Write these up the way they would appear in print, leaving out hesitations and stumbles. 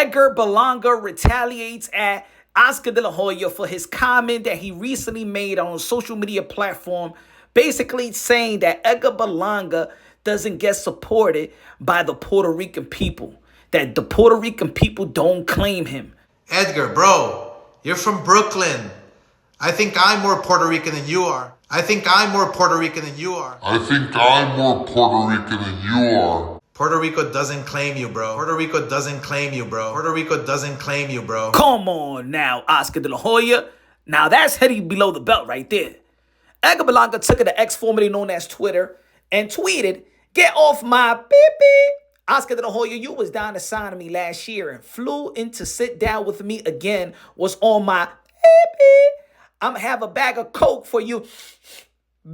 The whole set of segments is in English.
Edgar Berlanga retaliates at Oscar De La Hoya for his comment that he recently made on a social media platform, basically saying that Edgar Berlanga doesn't get supported by the Puerto Rican people, that the Puerto Rican people don't claim him. Edgar, bro, you're from Brooklyn. I think I'm more Puerto Rican than you are. I think I'm more Puerto Rican than you are. Puerto Rico doesn't claim you, bro. Puerto Rico doesn't claim you, bro. Puerto Rico doesn't claim you, bro. Come on now, Oscar De La Hoya. Now that's heading below the belt right there. Edgar Berlanga took it to X, formerly known as Twitter, and tweeted, "Get off my beep. Oscar De La Hoya, you was down to sign me last year and flew in to sit down with me again, was on my beep. I'm have a bag of Coke for you.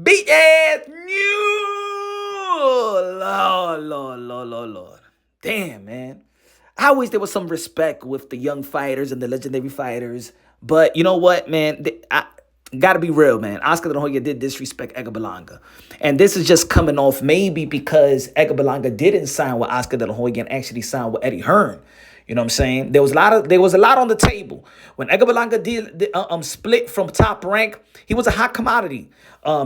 Beat ass new. Lord. Damn, man. I wish there was some respect with the young fighters and the legendary fighters. But you know what, man? I gotta be real, man. Oscar De La Hoya did disrespect Edgar Berlanga. And this is just coming off maybe because Edgar Berlanga didn't sign with Oscar De La Hoya and actually signed with Eddie Hearn. You know what I'm saying? There was a lot on the table. When Edgar Berlanga did split from Top Rank, he was a hot commodity.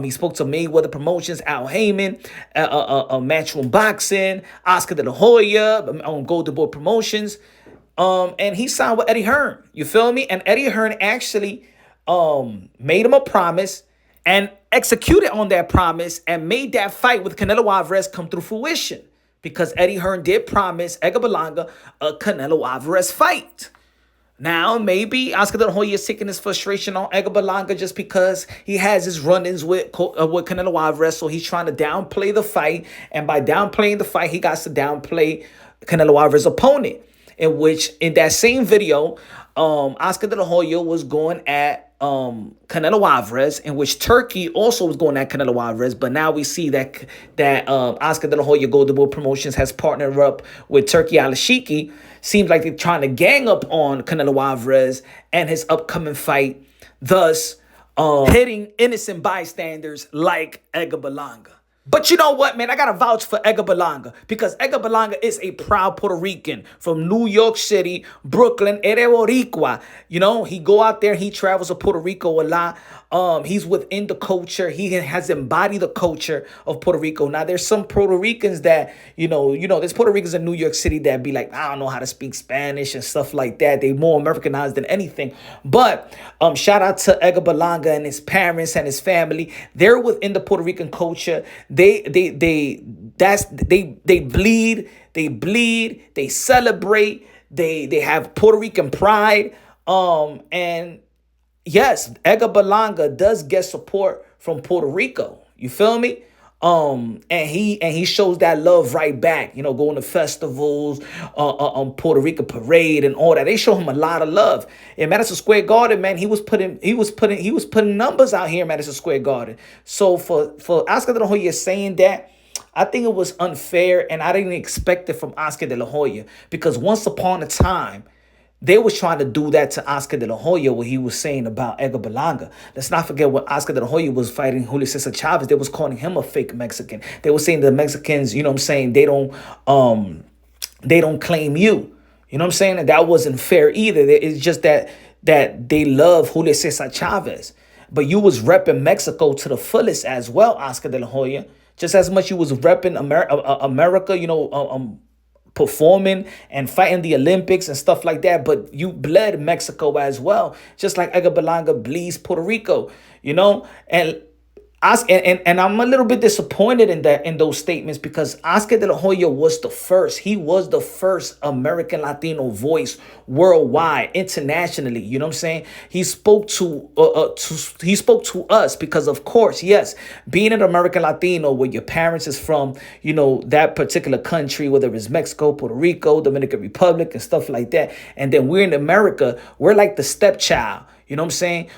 He spoke to Mayweather Promotions, Al Heyman, Matchroom Boxing, Oscar De La Hoya, on Golden Boy Promotions. And he signed with Eddie Hearn. You feel me? And Eddie Hearn actually made him a promise and executed on that promise and made that fight with Canelo Alvarez come through fruition. Because Eddie Hearn did promise Edgar Berlanga a Canelo Alvarez fight. Now, maybe Oscar De La Hoya is taking his frustration on Edgar Berlanga just because he has his run-ins with Canelo Alvarez, so he's trying to downplay the fight. And by downplaying the fight, he got to downplay Canelo Alvarez's opponent. In that same video, Oscar De La Hoya was going at Canelo Alvarez, in which Turkey also was going at Canelo Alvarez. But now we see that Oscar De La Hoya Golden Boy Promotions has partnered up with Turkey Al-Shiki. Seems like they're trying to gang up on Canelo Alvarez and his upcoming fight, thus hitting innocent bystanders like Edgar Berlanga. But you know what, man? I got to vouch for Edgar Berlanga because Edgar Berlanga is a proud Puerto Rican from New York City, Brooklyn, Boricua. You know, he go out there, he travels to Puerto Rico a lot. He's within the culture. He has embodied the culture of Puerto Rico. Now, there's some Puerto Ricans that, there's Puerto Ricans in New York City that be like, I don't know how to speak Spanish and stuff like that. They more Americanized than anything. But shout out to Edgar Berlanga and his parents and his family. They're within the Puerto Rican culture. They bleed, they celebrate, they have Puerto Rican pride. And yes, Edgar Berlanga does get support from Puerto Rico. You feel me? And he shows that love right back, going to festivals, Puerto Rico parade and all that. They show him a lot of love. In Madison Square Garden, man, he was putting numbers out here in Madison Square Garden. So for Oscar De La Hoya saying that, I think it was unfair, and I didn't expect it from Oscar De La Hoya because once upon a time, they was trying to do that to Oscar De La Hoya, what he was saying about Edgar Berlanga. Let's not forget when Oscar De La Hoya was fighting Julio César Chavez, they was calling him a fake Mexican. They were saying the Mexicans, they don't claim you. You know what I'm saying? And that wasn't fair either. It's just that they love Julio César Chavez. But you was repping Mexico to the fullest as well, Oscar De La Hoya. Just as much you was repping America, performing and fighting the Olympics and stuff like that, but you bled Mexico as well, just like Edgar Berlanga bleeds Puerto Rico, and I'm a little bit disappointed in those statements because Oscar De La Hoya was the first. He was the first American Latino voice worldwide, internationally. You know what I'm saying? He spoke to us because, of course, yes, being an American Latino where your parents is from, that particular country, whether it's Mexico, Puerto Rico, Dominican Republic, and stuff like that, and then we're in America, we're like the stepchild. You know what I'm saying?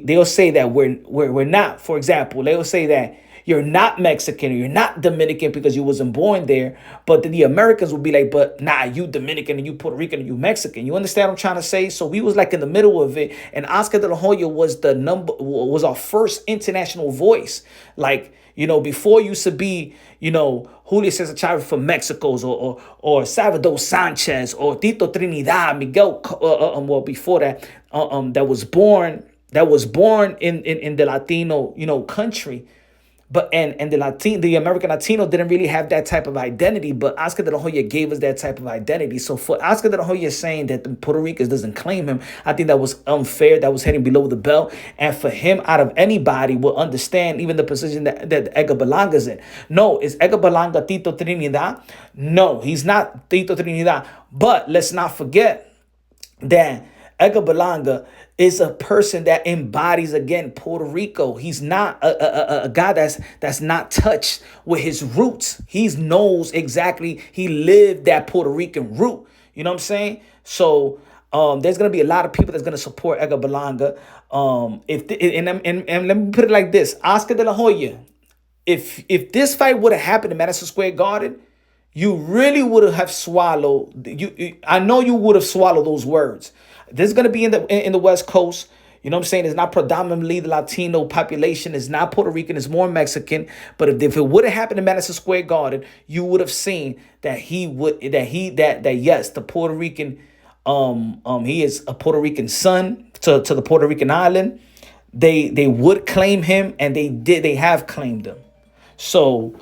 They'll say that we're not. For example, they'll say that, you're not Mexican or you're not Dominican because you wasn't born there. But then the Americans would be like, but nah, you Dominican and you Puerto Rican and you Mexican. You understand what I'm trying to say? So we was like in the middle of it, and Oscar De La Hoya was our first international voice. Like, before used to be, Julio Cesar Chavez from Mexico's or Salvador Sanchez or Tito Trinidad, Miguel, well, before that, that was born in the Latino, country. But and the American Latino didn't really have that type of identity, but Oscar De La Hoya gave us that type of identity. So for Oscar De La Hoya saying that the Puerto Ricans doesn't claim him, I think that was unfair. That was heading below the belt. And for him, out of anybody, will understand even the position that Edgar Berlanga's in. No, is Edgar Berlanga Tito Trinidad? No, he's not Tito Trinidad. But let's not forget that Edgar Berlanga is a person that embodies, again, Puerto Rico. He's not a guy that's not touched with his roots. He knows exactly, he lived that Puerto Rican root. You know what I'm saying? So there's going to be a lot of people that's going to support Edgar Berlanga. And let me put it like this. Oscar De La Hoya, if this fight would have happened in Madison Square Garden, you really would have swallowed. I know you would have swallowed those words. This is going to be in the West Coast. You know what I'm saying? It's not predominantly the Latino population. It's not Puerto Rican. It's more Mexican. But if it would have happened in Madison Square Garden, you would have seen that yes, the Puerto Rican, he is a Puerto Rican son to the Puerto Rican island. They would claim him, and they have claimed him. So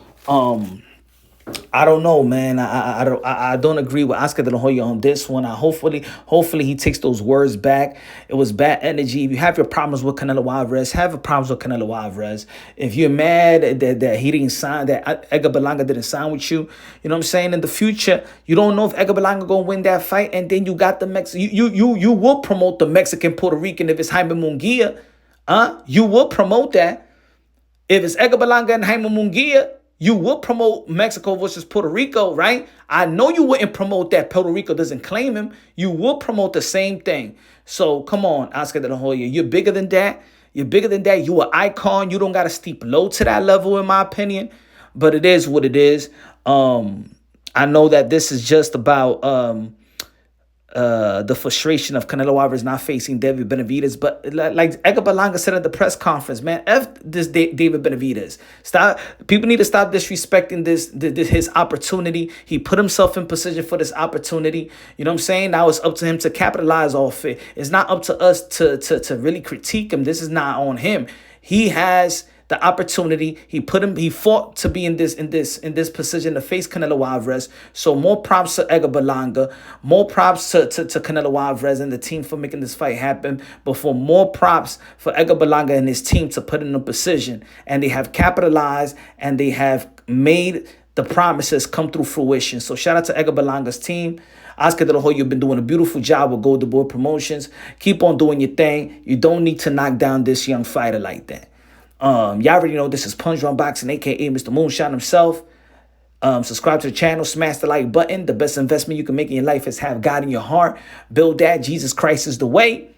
I don't know, man. I don't agree with Oscar De La Hoya on this one. Hopefully he takes those words back. It was bad energy. If you have your problems with Canelo Alvarez, have your problems with Canelo Alvarez. If you're mad that he didn't sign, that Edgar Berlanga didn't sign with you, you know what I'm saying? In the future, you don't know if Edgar Berlanga gonna win that fight, and then you got the you will promote the Mexican Puerto Rican if it's Jaime Munguia, you will promote that. If it's Edgar Berlanga and Jaime Munguia, you would promote Mexico versus Puerto Rico, right? I know you wouldn't promote that Puerto Rico doesn't claim him. You will promote the same thing. So come on, Oscar De La Hoya. You're bigger than that. You're bigger than that. You an icon. You don't got to steep low to that level, in my opinion. But it is what it is. I know that this is just about the frustration of Canelo Alvarez not facing David Benavidez. But like Edgar Berlanga said at the press conference, man, F this David Benavidez. Stop. People need to stop disrespecting this his opportunity. He put himself in position for this opportunity. You know what I'm saying? Now it's up to him to capitalize off it. It's not up to us to really critique him. This is not on him. He has the opportunity. He fought to be in this position to face Canelo Alvarez. So more props to Edgar Berlanga, more props to Canelo Alvarez and the team for making this fight happen. But for more props for Edgar Berlanga and his team to put in a position, and they have capitalized and they have made the promises come through fruition. So shout out to Edgar Berlanga's team. Oscar De La Hoya, you've been doing a beautiful job with Golden Boy Promotions. Keep on doing your thing. You don't need to knock down this young fighter like that. Y'all already know this is Punch Drunk Boxing, aka Mr. Moonshine himself. Subscribe to the channel, smash the like button. The best investment you can make in your life is have God in your heart. Build that. Jesus Christ is the way.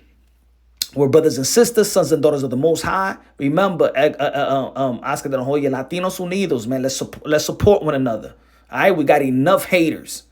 We're brothers and sisters, sons and daughters of the Most High. Remember, Oscar De La Hoya, Latinos Unidos, man. Let's support one another. All right, we got enough haters.